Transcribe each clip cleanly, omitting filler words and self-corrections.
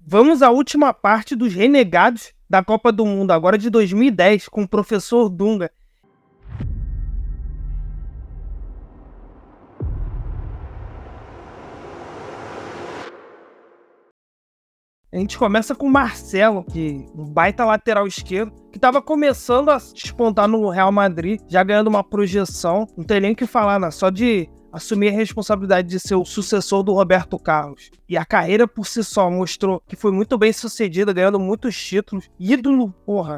Vamos à última parte dos renegados da Copa do Mundo, agora de 2010, com o professor Dunga. A gente começa com o Marcelo, que um baita lateral esquerdo, que estava começando a despontar no Real Madrid, já ganhando uma projeção. Não tem nem o que falar, né? Só de assumir a responsabilidade de ser o sucessor do Roberto Carlos. E a carreira por si só mostrou que foi muito bem sucedida, ganhando muitos títulos. Ídolo,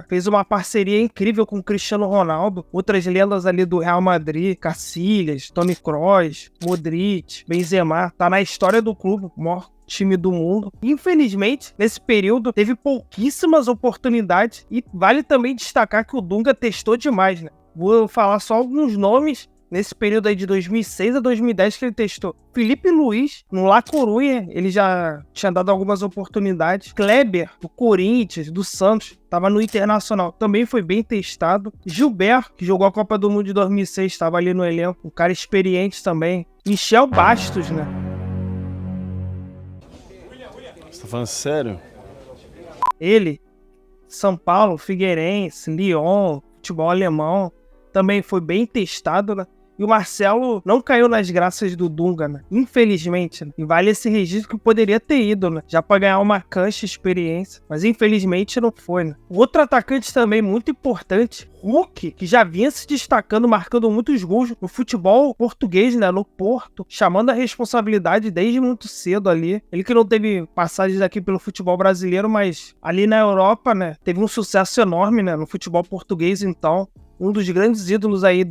fez uma parceria incrível com o Cristiano Ronaldo, outras lendas ali do Real Madrid, Casillas, Toni Kroos, Modric, Benzema, tá na história do clube, maior time do mundo. Infelizmente, nesse período, teve pouquíssimas oportunidades e vale também destacar que o Dunga testou demais, né? Vou falar só alguns nomes nesse período aí de 2006 a 2010 que ele testou. Felipe Luiz, no La Coruña, ele já tinha dado algumas oportunidades. Kleber, do Corinthians, do Santos, estava no Internacional, também foi bem testado. Gilberto, que jogou a Copa do Mundo de 2006, estava ali no elenco, um cara experiente também. Michel Bastos, né? Você tá falando sério? Ele, São Paulo, Figueirense, Lyon, futebol alemão, também foi bem testado, né? E o Marcelo não caiu nas graças do Dunga, né? Infelizmente, né? E vale esse registro que poderia ter ido, né? Já para ganhar uma cancha experiência. Mas infelizmente não foi, né? Outro atacante também muito importante, Hulk, que já vinha se destacando, marcando muitos gols no futebol português, né? No Porto, chamando a responsabilidade desde muito cedo ali. Ele que não teve passagens aqui pelo futebol brasileiro, mas ali na Europa, né? Teve um sucesso enorme, né? No futebol português, então. Um dos grandes ídolos aí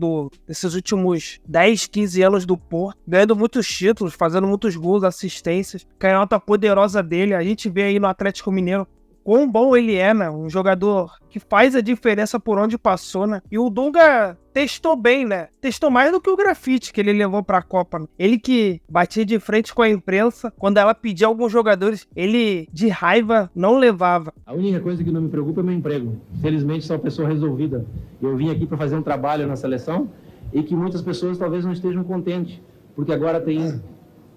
desses últimos 10, 15 anos do Porto, ganhando muitos títulos, fazendo muitos gols, assistências, canhota poderosa dele. A gente vê aí no Atlético Mineiro quão bom ele é, né? Um jogador que faz a diferença por onde passou, né? E o Dunga testou bem, né? Testou mais do que o grafite que ele levou pra Copa, né? Ele que batia de frente com a imprensa, quando ela pedia alguns jogadores, ele, de raiva, não levava. A única coisa que não me preocupa é meu emprego. Felizmente, sou uma pessoa resolvida. Eu vim aqui para fazer um trabalho na seleção e que muitas pessoas talvez não estejam contentes, porque agora tem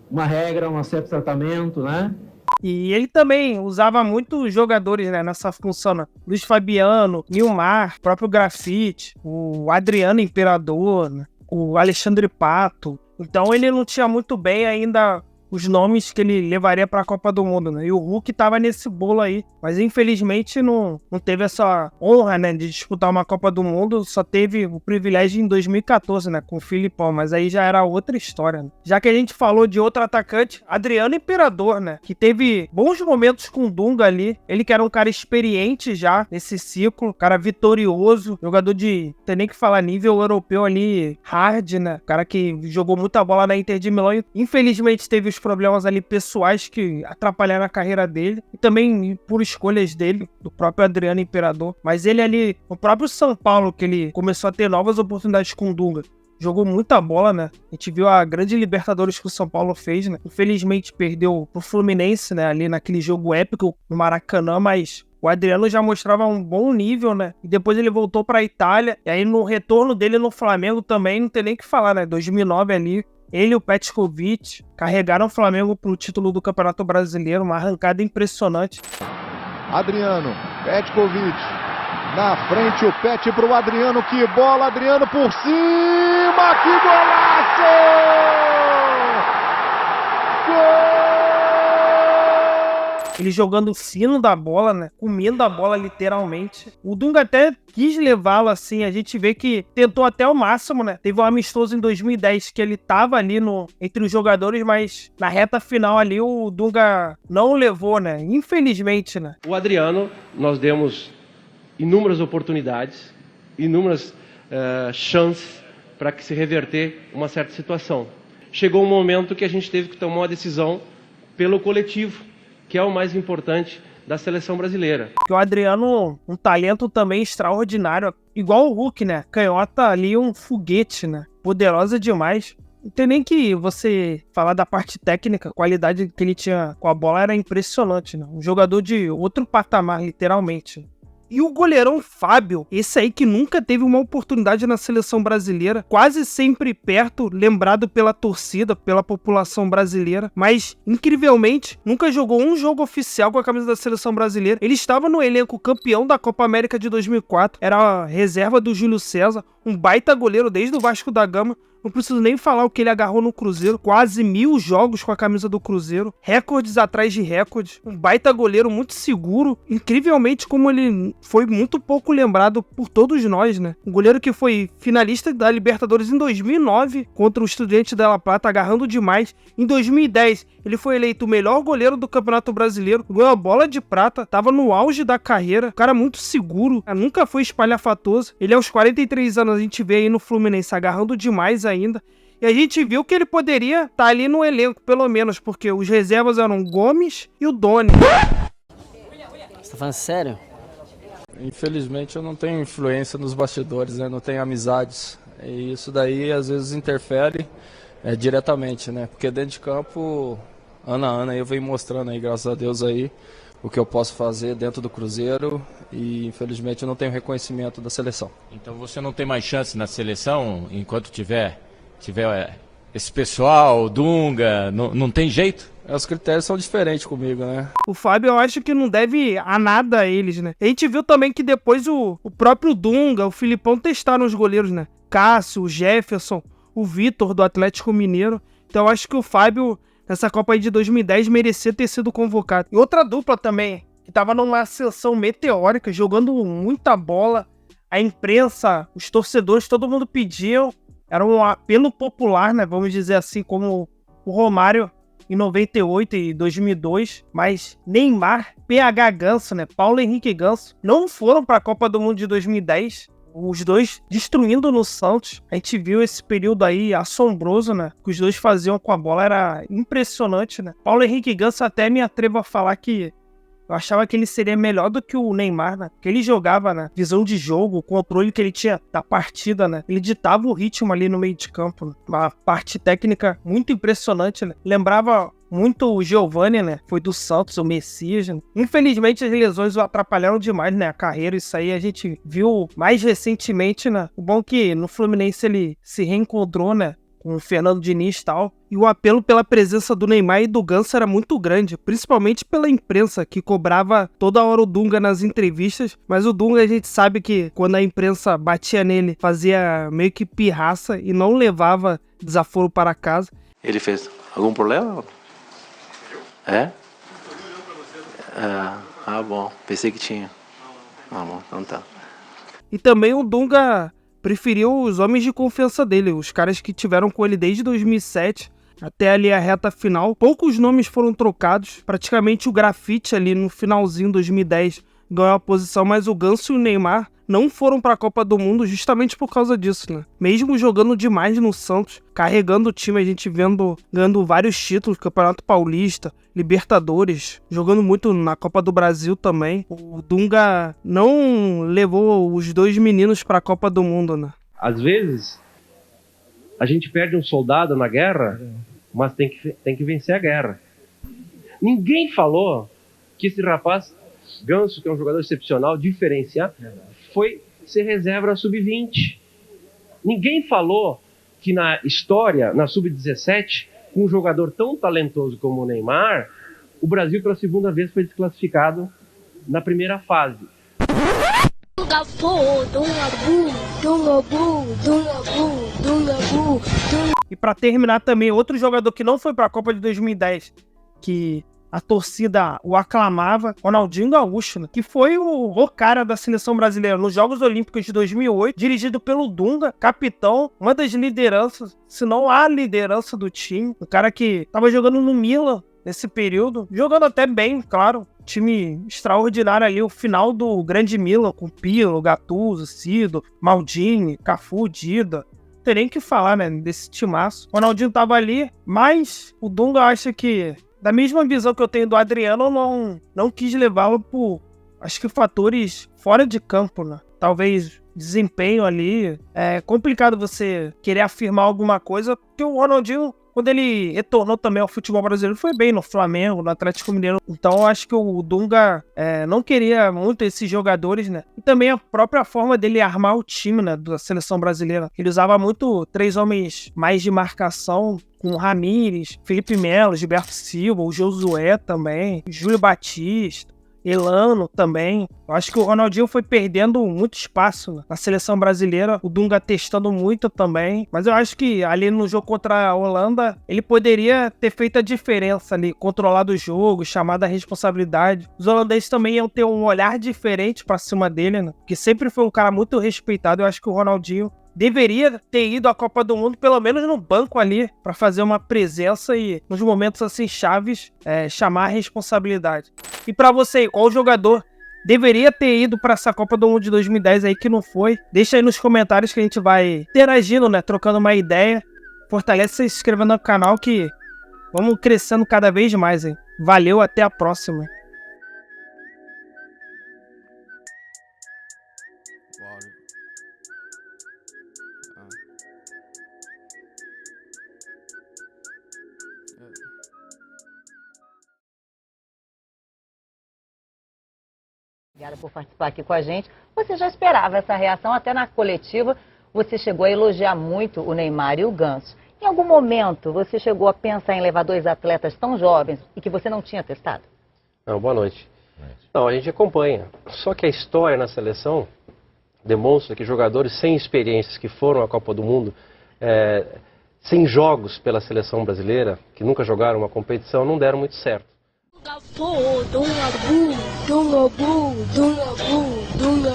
uma regra, um certo tratamento, né? E ele também usava muitos jogadores, né, nessa função, né? Luiz Fabiano, Nilmar, próprio Grafite, o Adriano Imperador, né? O Alexandre Pato. Então ele não tinha muito bem ainda os nomes que ele levaria para a Copa do Mundo, né? E o Hulk tava nesse bolo aí, mas infelizmente não teve essa honra, né, de disputar uma Copa do Mundo, só teve o privilégio em 2014, né, com o Filipão, mas aí já era outra história, né? Já que a gente falou de outro atacante, Adriano Imperador, né, que teve bons momentos com o Dunga ali, ele que era um cara experiente já nesse ciclo, cara vitorioso, jogador de, tem nem que falar, nível europeu ali, hard, né, cara que jogou muita bola na Inter de Milão e infelizmente teve os problemas ali pessoais que atrapalharam a carreira dele e também por escolhas dele, do próprio Adriano Imperador. Mas ele ali, no próprio São Paulo, que ele começou a ter novas oportunidades com o Dunga, jogou muita bola, né? A gente viu a grande Libertadores que o São Paulo fez, né? Infelizmente perdeu pro Fluminense, né? Ali naquele jogo épico no Maracanã, mas o Adriano já mostrava um bom nível, né? E depois ele voltou pra Itália. E aí no retorno dele no Flamengo também, não tem nem o que falar, né? 2009 ali, ele e o Petkovic carregaram o Flamengo pro título do Campeonato Brasileiro, uma arrancada impressionante. Adriano, Petkovic, na frente o Pet pro Adriano, que bola, Adriano por cima, que golaço! Gol! Ele jogando fino da bola, né? Comendo a bola literalmente. O Dunga até quis levá-lo assim. A gente vê que tentou até o máximo, né? Teve um amistoso em 2010 que ele tava ali entre os jogadores, mas na reta final ali o Dunga não o levou, né? Infelizmente, né? O Adriano, nós demos inúmeras oportunidades, inúmeras chances para que se reverter uma certa situação. Chegou um momento que a gente teve que tomar uma decisão pelo coletivo, que é o mais importante da seleção brasileira. O Adriano, um talento também extraordinário, igual o Hulk, né? Canhota ali, um foguete, né? Poderosa demais. Não tem nem que você falar da parte técnica, a qualidade que ele tinha com a bola era impressionante, né? Um jogador de outro patamar, literalmente. E o goleirão Fábio, esse aí que nunca teve uma oportunidade na seleção brasileira, quase sempre perto, lembrado pela torcida, pela população brasileira, mas incrivelmente nunca jogou um jogo oficial com a camisa da seleção brasileira. Ele estava no elenco campeão da Copa América de 2004, era a reserva do Júlio César, um baita goleiro desde o Vasco da Gama. Não preciso nem falar o que ele agarrou no Cruzeiro. Quase 1000 jogos com a camisa do Cruzeiro. Recordes atrás de recordes. Um baita goleiro muito seguro. Incrivelmente como ele foi muito pouco lembrado por todos nós, né? Um goleiro que foi finalista da Libertadores em 2009 contra o Estudiantes de La Plata, agarrando demais. Em 2010, ele foi eleito o melhor goleiro do Campeonato Brasileiro. Ganhou a bola de prata. Tava no auge da carreira. Um cara muito seguro. Nunca foi espalhafatoso. Ele aos 43 anos, a gente vê aí no Fluminense agarrando demais ainda. E a gente viu que ele poderia estar ali no elenco, pelo menos, porque os reservas eram o Gomes e o Doni. Você tá falando sério? Infelizmente eu não tenho influência nos bastidores, né? Não tenho amizades. E isso daí às vezes interfere diretamente, né? Porque dentro de campo, ano a ano, eu venho mostrando aí, graças a Deus aí, o que eu posso fazer dentro do Cruzeiro e infelizmente eu não tenho reconhecimento da seleção. Então você não tem mais chance na seleção enquanto tiver esse pessoal, Dunga, não tem jeito? Os critérios são diferentes comigo, né? O Fábio eu acho que não deve a nada a eles, né? A gente viu também que depois o próprio Dunga, o Filipão testaram os goleiros, né? Cássio, o Jefferson, o Vitor do Atlético Mineiro. Então eu acho que o Fábio, nessa Copa aí de 2010, merecia ter sido convocado. E outra dupla também, que tava numa ascensão meteórica, jogando muita bola. A imprensa, os torcedores, todo mundo pediam. Era um apelo popular, né? Vamos dizer assim, como o Romário em 98 e 2002. Mas Neymar, PH Ganso, né? Paulo Henrique Ganso, não foram para a Copa do Mundo de 2010. Os dois destruindo no Santos. A gente viu esse período aí assombroso, né? Que os dois faziam com a bola. Era impressionante, né? Paulo Henrique Ganso, até me atrevo a falar que eu achava que ele seria melhor do que o Neymar, né? Que ele jogava, né? Visão de jogo, o controle que ele tinha da partida, né? Ele ditava o ritmo ali no meio de campo, né? Uma parte técnica muito impressionante, né? Lembrava muito o Giovani, né? Foi do Santos, o Messias, né? Infelizmente as lesões o atrapalharam demais, né? A carreira, isso aí a gente viu mais recentemente, né? O bom que no Fluminense ele se reencontrou, né? Com o Fernando Diniz e tal. E o apelo pela presença do Neymar e do Ganso era muito grande, principalmente pela imprensa, que cobrava toda hora o Dunga nas entrevistas. Mas o Dunga, a gente sabe que quando a imprensa batia nele, fazia meio que pirraça e não levava desaforo para casa. Ele fez algum problema? É? Bom. Pensei que tinha. Bom, então tá. E também o Dunga preferiu os homens de confiança dele, os caras que tiveram com ele desde 2007 até ali a reta final. Poucos nomes foram trocados, praticamente o Grafite ali no finalzinho de 2010 ganhou a posição, mas o Ganso e o Neymar não foram para a Copa do Mundo justamente por causa disso, né? Mesmo jogando demais no Santos, carregando o time, a gente ganhando vários títulos, Campeonato Paulista, Libertadores, jogando muito na Copa do Brasil também. O Dunga não levou os dois meninos para a Copa do Mundo, né? Às vezes, a gente perde um soldado na guerra, mas tem que vencer a guerra. Ninguém falou que esse rapaz, Ganso, que é um jogador excepcional, diferenciado, foi ser reserva sub-20. Ninguém falou que na história, na sub-17, com um jogador tão talentoso como o Neymar, o Brasil pela segunda vez foi desclassificado na primeira fase. E para terminar também, outro jogador que não foi para a Copa de 2010, que a torcida o aclamava, Ronaldinho Gaúcho, né? Que foi o cara da seleção brasileira nos Jogos Olímpicos de 2008, dirigido pelo Dunga, capitão, uma das lideranças, se não a liderança do time. O cara que estava jogando no Milan nesse período, jogando até bem, claro. Time extraordinário ali, o final do grande Milan, com Pirlo, Gattuso, Cido, Maldini, Cafu, Dida. Não tem nem o que falar, né, desse timaço. O Ronaldinho tava ali, mas o Dunga acha que, da mesma visão que eu tenho do Adriano, eu não quis levá-lo por, acho que, fatores fora de campo, né? Talvez desempenho ali. É complicado você querer afirmar alguma coisa, porque o Ronaldinho Quando ele retornou também ao futebol brasileiro, foi bem no Flamengo, no Atlético Mineiro. Então eu acho que o Dunga não queria muito esses jogadores, né? E também a própria forma dele armar o time, né, da seleção brasileira. Ele usava muito 3 homens mais de marcação, com Ramires, Felipe Melo, Gilberto Silva, o Josué também, Júlio Batista, Elano também. Eu acho que o Ronaldinho foi perdendo muito espaço, né, na seleção brasileira, o Dunga testando muito também, mas eu acho que ali no jogo contra a Holanda, ele poderia ter feito a diferença ali, controlado o jogo, chamado a responsabilidade. Os holandeses também iam ter um olhar diferente pra cima dele, né, porque sempre foi um cara muito respeitado. Eu acho que o Ronaldinho deveria ter ido à Copa do Mundo, pelo menos no banco ali, pra fazer uma presença e, nos momentos assim chaves, chamar a responsabilidade. E pra você, qual jogador deveria ter ido pra essa Copa do Mundo de 2010 aí que não foi? Deixa aí nos comentários que a gente vai interagindo, né? Trocando uma ideia. Fortalece se inscrevendo no canal que vamos crescendo cada vez mais, hein? Valeu, até a próxima. Obrigada por participar aqui com a gente. Você já esperava essa reação, até na coletiva você chegou a elogiar muito o Neymar e o Ganso. Em algum momento você chegou a pensar em levar 2 atletas tão jovens e que você não tinha testado? Não, boa noite. Não, a gente acompanha. Só que a história na seleção demonstra que jogadores sem experiências que foram à Copa do Mundo, sem jogos pela seleção brasileira, que nunca jogaram uma competição, não deram muito certo. Dunga,